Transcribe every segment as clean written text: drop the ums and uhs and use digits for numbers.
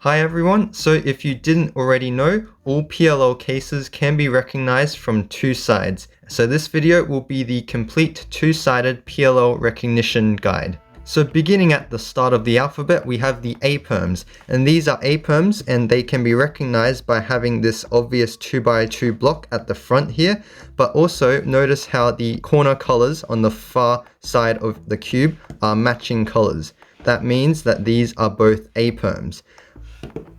Hi everyone, so if you didn't already know, all PLL cases can be recognized from two sides. So this video will be the complete two-sided PLL recognition guide. So beginning at the start of the alphabet, we have the A Perms, and these are A Perms and they can be recognized by having this obvious 2x2 block at the front here, but also notice how the corner colors on the far side of the cube are matching colors. That means that these are both A Perms.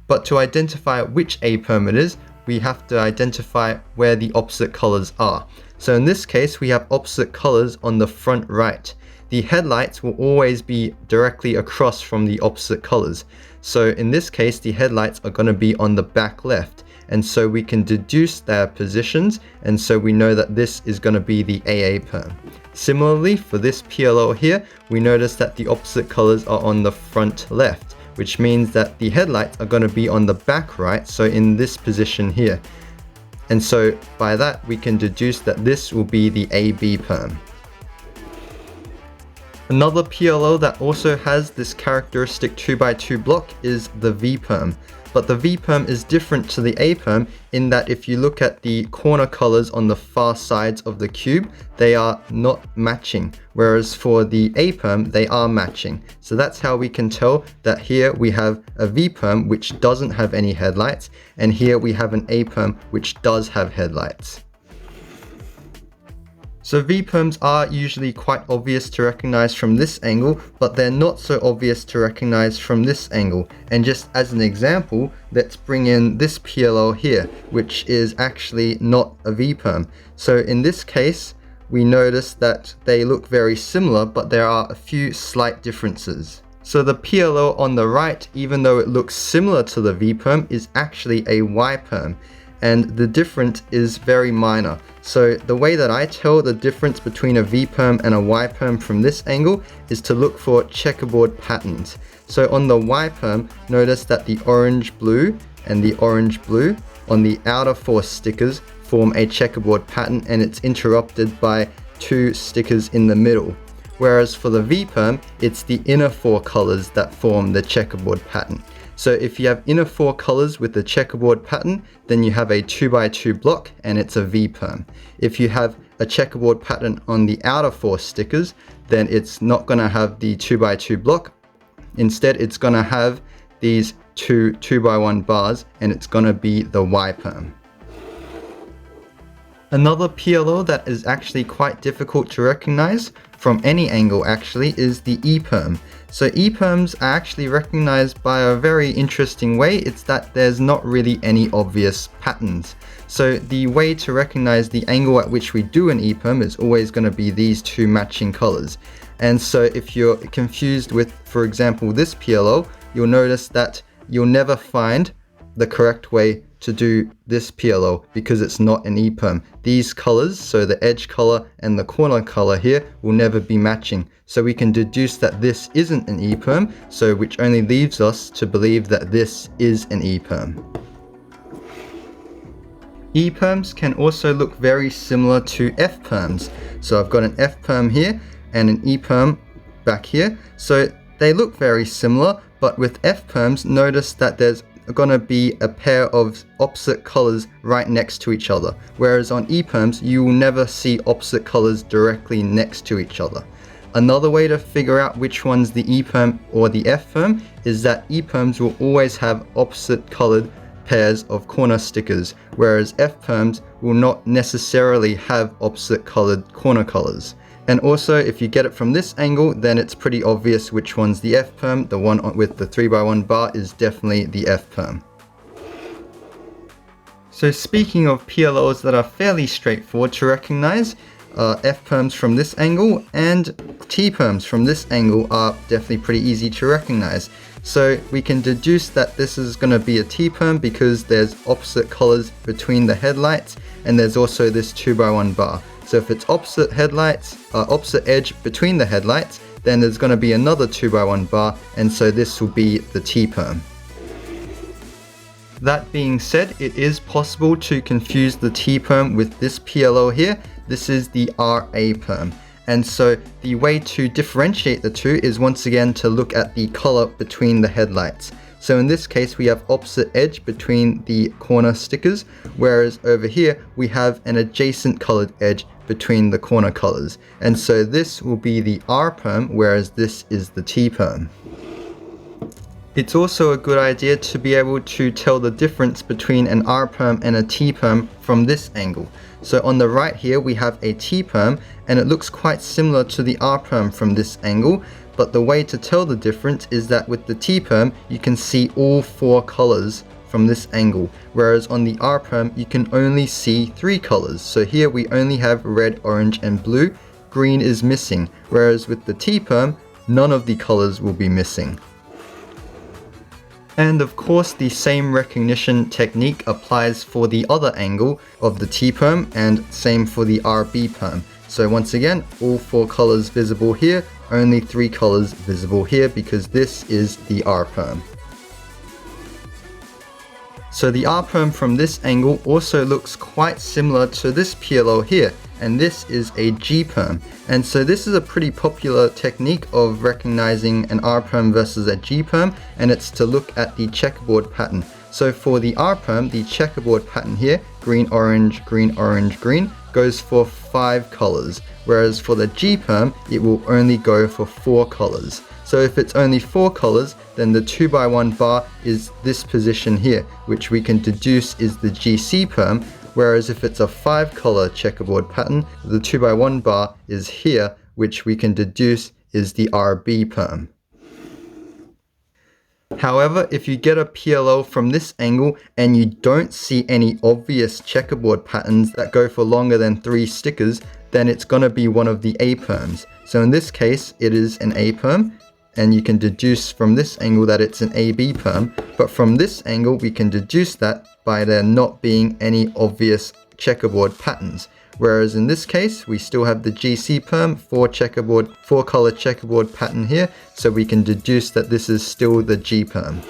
But to identify which A Perm it is, we have to identify where the opposite colors are. So in this case, we have opposite colors on the front right. The headlights will always be directly across from the opposite colors. So in this case, the headlights are going to be on the back left. And so we can deduce their positions, and so we know that this is going to be the AA Perm. Similarly, for this PLL here, we notice that the opposite colors are on the front left, which means that the headlights are going to be on the back right, so in this position here. And so by that, we can deduce that this will be the AB Perm. Another PLL that also has this characteristic 2x2 block is the V Perm. But the V Perm is different to the A Perm in that if you look at the corner colors on the far sides of the cube, they are not matching. Whereas for the A Perm, they are matching. So that's how we can tell that here we have a V Perm which doesn't have any headlights, and here we have an A Perm which does have headlights. So V-Perms are usually quite obvious to recognize from this angle, but they're not so obvious to recognize from this angle. And just as an example, let's bring in this PLL here, which is actually not a V-Perm. So in this case, we notice that they look very similar, but there are a few slight differences. So the PLL on the right, even though it looks similar to the V-Perm, is actually a Y-Perm. And the difference is very minor. So the way that I tell the difference between a V-Perm and a Y-Perm from this angle is to look for checkerboard patterns. So on the Y-Perm, notice that the orange-blue and the orange-blue on the outer four stickers form a checkerboard pattern, and it's interrupted by two stickers in the middle. Whereas for the V-Perm, it's the inner four colors that form the checkerboard pattern. So if you have inner four colors with the checkerboard pattern, then you have a 2x2 block and it's a V-Perm. If you have a checkerboard pattern on the outer four stickers, then it's not going to have the 2x2 block. Instead, it's going to have these two 2x1 bars, and it's going to be the Y-Perm. Another PLL that is actually quite difficult to recognize from any angle actually is the E-Perm. So E-Perms are actually recognized by a very interesting way. It's that there's not really any obvious patterns. So the way to recognize the angle at which we do an E-Perm is always going to be these two matching colors. And so if you're confused with, for example, this PLL, you'll notice that you'll never find the correct way to do this PLL because it's not an E-Perm. These colors, so the edge color and the corner color here, will never be matching. So we can deduce that this isn't an E-Perm, so which only leaves us to believe that this is an E-Perm. E-Perms can also look very similar to F-Perms. So I've got an F-Perm here and an E-Perm back here. So they look very similar, but with F-Perms, notice that there's going to be a pair of opposite colors right next to each other, whereas on E-Perms you will never see opposite colors directly next to each other. Another way to figure out which one's the E-Perm or the F-Perm is that E-Perms will always have opposite colored pairs of corner stickers, whereas F-Perms will not necessarily have opposite colored corner colors. And also, if you get it from this angle, then it's pretty obvious which one's the F-Perm. The one with the 3x1 bar is definitely the F-Perm. So speaking of PLLs that are fairly straightforward to recognize, F-Perms from this angle and T-Perms from this angle are definitely pretty easy to recognize. So we can deduce that this is going to be a T-Perm because there's opposite colors between the headlights, and there's also this 2x1 bar. So if it's opposite headlights, opposite edge between the headlights, then there's going to be another 2x1 bar, and so this will be the T-Perm. That being said, it is possible to confuse the T-Perm with this PLL here. This is the RA Perm. And so the way to differentiate the two is once again to look at the color between the headlights. So in this case, we have opposite edge between the corner stickers, whereas over here, we have an adjacent colored edge between the corner colors. And so this will be the R perm, whereas this is the T perm. It's also a good idea to be able to tell the difference between an R perm and a T perm from this angle. So on the right here we have a T perm, and it looks quite similar to the R perm from this angle, but the way to tell the difference is that with the T perm you can see all 4 colors from this angle, whereas on the R perm you can only see 3 colors. So here we only have red, orange and blue. Green is missing, whereas with the T perm none of the colors will be missing. And of course the same recognition technique applies for the other angle of the T perm, and same for the RB perm. So once again, all 4 colors visible here, only 3 colors visible here because this is the R perm. So the R perm from this angle also looks quite similar to this PLL here, and this is a G perm. And so this is a pretty popular technique of recognizing an R perm versus a G perm, and it's to look at the checkerboard pattern. So for the R perm, the checkerboard pattern here, green, orange, green, orange, green, goes for 5 colors, whereas for the G perm, it will only go for 4 colors. So if it's only 4 colors, then the 2x1 bar is this position here, which we can deduce is the GC perm, whereas if it's a 5 color checkerboard pattern, the 2x1 bar is here, which we can deduce is the RB perm. However, if you get a PLL from this angle and you don't see any obvious checkerboard patterns that go for longer than 3 stickers, then it's going to be one of the A perms. So in this case, it is an A perm, and you can deduce from this angle that it's an AB perm, but from this angle we can deduce that by there not being any obvious checkerboard patterns. Whereas in this case, we still have the GC perm, 4 color checkerboard pattern here, so we can deduce that this is still the G perm.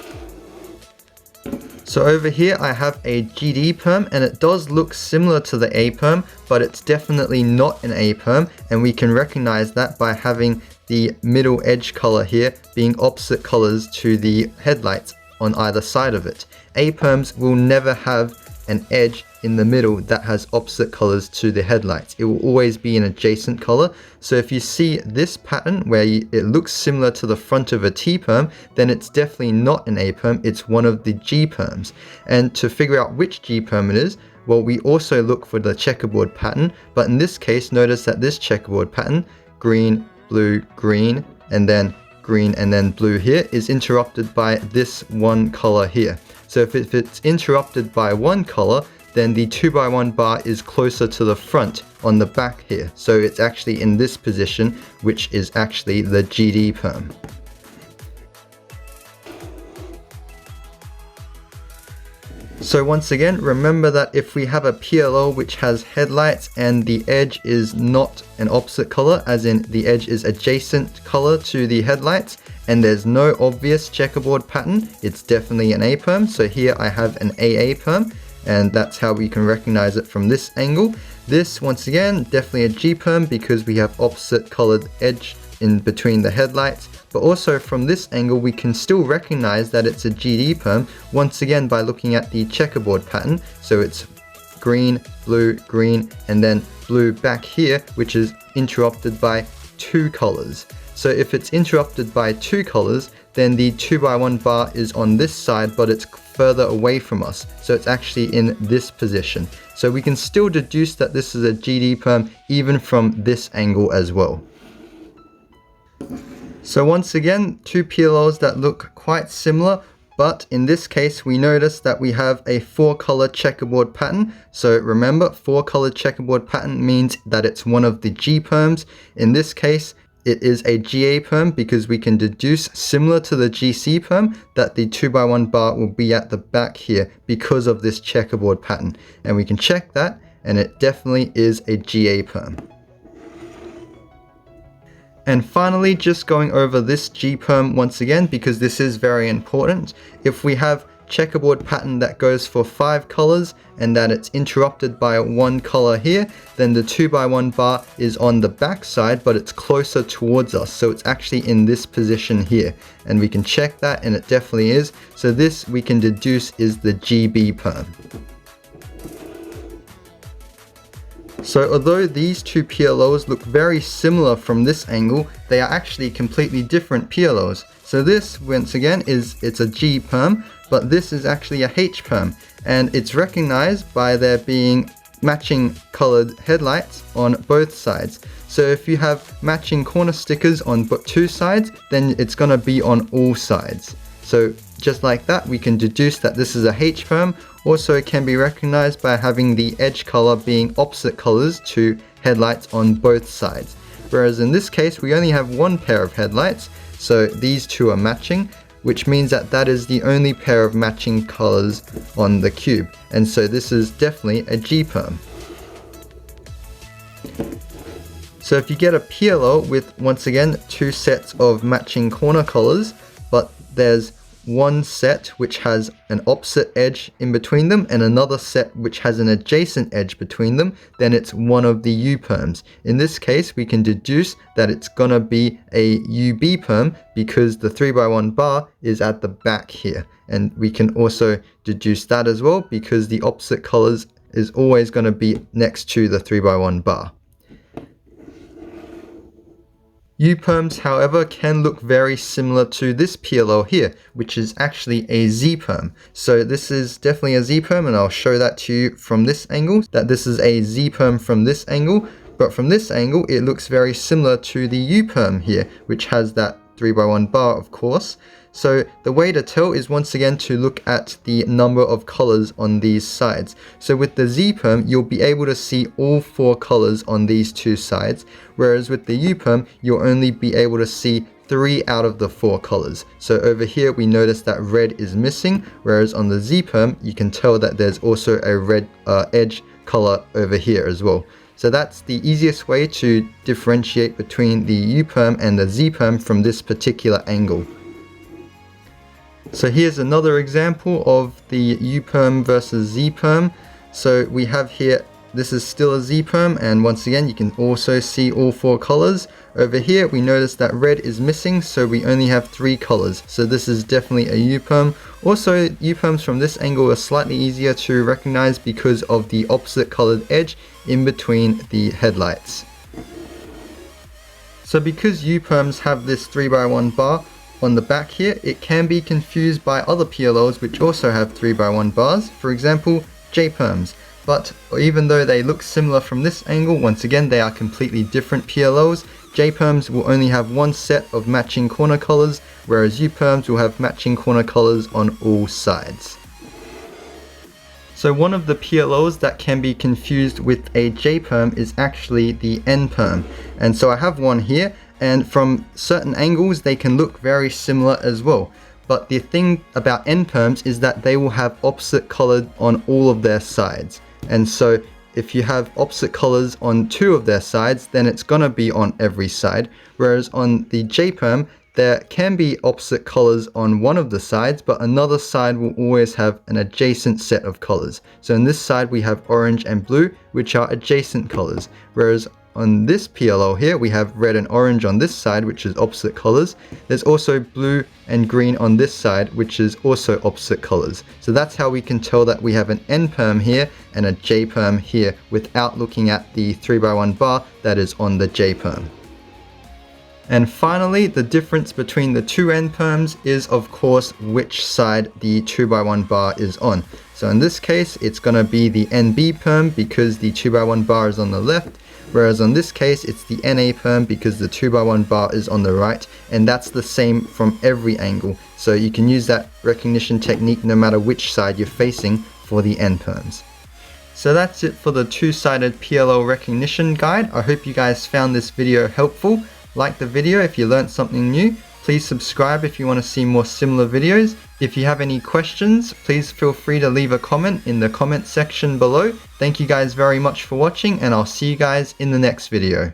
So over here I have a GD perm, and it does look similar to the A perm, but it's definitely not an A perm, and we can recognize that by having the middle edge color here being opposite colors to the headlights on either side of it. A perms will never have an edge in the middle that has opposite colors to the headlights. It will always be an adjacent color. So if you see this pattern where it looks similar to the front of a T perm, then it's definitely not an A perm, it's one of the G perms. And to figure out which G perm it is, well, we also look for the checkerboard pattern, but in this case, notice that this checkerboard pattern, green, blue, green, and then green and then blue here, is interrupted by this one color here. So if it's interrupted by one color, then the 2x1 bar is closer to the front on the back here. So it's actually in this position, which is actually the GD perm. So once again, remember that if we have a PLL which has headlights and the edge is not an opposite color, as in the edge is adjacent color to the headlights, and there's no obvious checkerboard pattern, it's definitely an A perm. So here I have an AA perm, and that's how we can recognize it from this angle. This, once again, definitely a G perm because we have opposite colored edge in between the headlights. But also from this angle, we can still recognize that it's a GD perm, once again by looking at the checkerboard pattern. So it's green, blue, green, and then blue back here, which is interrupted by 2 colors. So if it's interrupted by 2 colors, then the 2x1 bar is on this side, but it's further away from us. So it's actually in this position. So we can still deduce that this is a GD perm even from this angle as well. So once again, 2 PLLs that look quite similar, but in this case we notice that we have a 4 color checkerboard pattern. So remember, 4 color checkerboard pattern means that it's one of the G perms. In this case, it is a GA perm because we can deduce, similar to the GC perm, that the 2x1 bar will be at the back here because of this checkerboard pattern. And we can check that, and it definitely is a GA perm. And finally, just going over this G perm once again, because this is very important. If we have checkerboard pattern that goes for 5 colors and that it's interrupted by 1 color here, then the 2x1 bar is on the back side, but it's closer towards us. So it's actually in this position here. And we can check that, and it definitely is. So this we can deduce is the GB perm. So although these two PLOs look very similar from this angle, they are actually completely different PLOs. So this, once again, it's a G perm, but this is actually a H perm, and it's recognized by there being matching colored headlights on both sides. So if you have matching corner stickers on 2 sides, then it's gonna be on all sides. So just like that, we can deduce that this is a H perm. Also, it can be recognized by having the edge color being opposite colors to headlights on both sides. Whereas in this case, we only have 1 pair of headlights, so these two are matching, which means that that is the only pair of matching colors on the cube. And so this is definitely a G perm. So if you get a PLO with, once again, 2 sets of matching corner colors, but there's 1 set which has an opposite edge in between them and another set which has an adjacent edge between them, then it's one of the U perms. In this case, we can deduce that it's gonna be a UB perm because the 3x1 bar is at the back here. And we can also deduce that as well because the opposite colors is always gonna be next to the 3x1 bar. U-perms, however, can look very similar to this PLO here, which is actually a Z-perm. So this is definitely a Z-perm, and I'll show that to you from this angle, that this is a Z-perm from this angle, but from this angle, it looks very similar to the U-perm here, which has that 3x1 bar, of course. So the way to tell is once again to look at the number of colors on these sides. So with the Z-perm, you'll be able to see all 4 colors on these 2 sides, whereas with the U-perm, you'll only be able to see 3 out of the 4 colors. So over here, we notice that red is missing, whereas on the Z-perm, you can tell that there's also a red edge color over here as well. So that's the easiest way to differentiate between the U-perm and the Z-perm from this particular angle. So here's another example of the U-perm versus Z-perm. So we have here, this is still a Z-perm, and once again you can also see all 4 colors. Over here we notice that red is missing, so we only have 3 colors. So this is definitely a U-perm. Also, U-perms from this angle are slightly easier to recognize because of the opposite colored edge in between the headlights. So because U-perms have this 3x1 bar on the back here, it can be confused by other PLOs which also have 3x1 bars, for example J-perms. But even though they look similar from this angle, once again they are completely different PLOs. J-perms will only have 1 set of matching corner colors, whereas U-perms will have matching corner colors on all sides. So one of the PLOs that can be confused with a J-perm is actually the N-perm. And so I have one here, and from certain angles they can look very similar as well. But the thing about N-perms is that they will have opposite colored on all of their sides. And so if you have opposite colors on 2 of their sides, then it's gonna be on every side. Whereas on the J-perm, there can be opposite colors on one of the sides, but another side will always have an adjacent set of colors. So on this side we have orange and blue, which are adjacent colors. Whereas on this PLO here, we have red and orange on this side, which is opposite colors. There's also blue and green on this side, which is also opposite colors. So that's how we can tell that we have an N-perm here and a J-perm here without looking at the 3x1 bar that is on the J-perm. And finally, the difference between the 2 N-perms is, of course, which side the 2x1 bar is on. So in this case, it's going to be the NB perm because the 2x1 bar is on the left, whereas on this case, it's the NA perm because the 2x1 bar is on the right, and that's the same from every angle. So you can use that recognition technique no matter which side you're facing for the N-perms. So that's it for the 2-sided PLO recognition guide. I hope you guys found this video helpful. Like the video if you learned something new. Please subscribe if you want to see more similar videos. If you have any questions, please feel free to leave a comment in the comment section below. Thank you guys very much for watching, and I'll see you guys in the next video.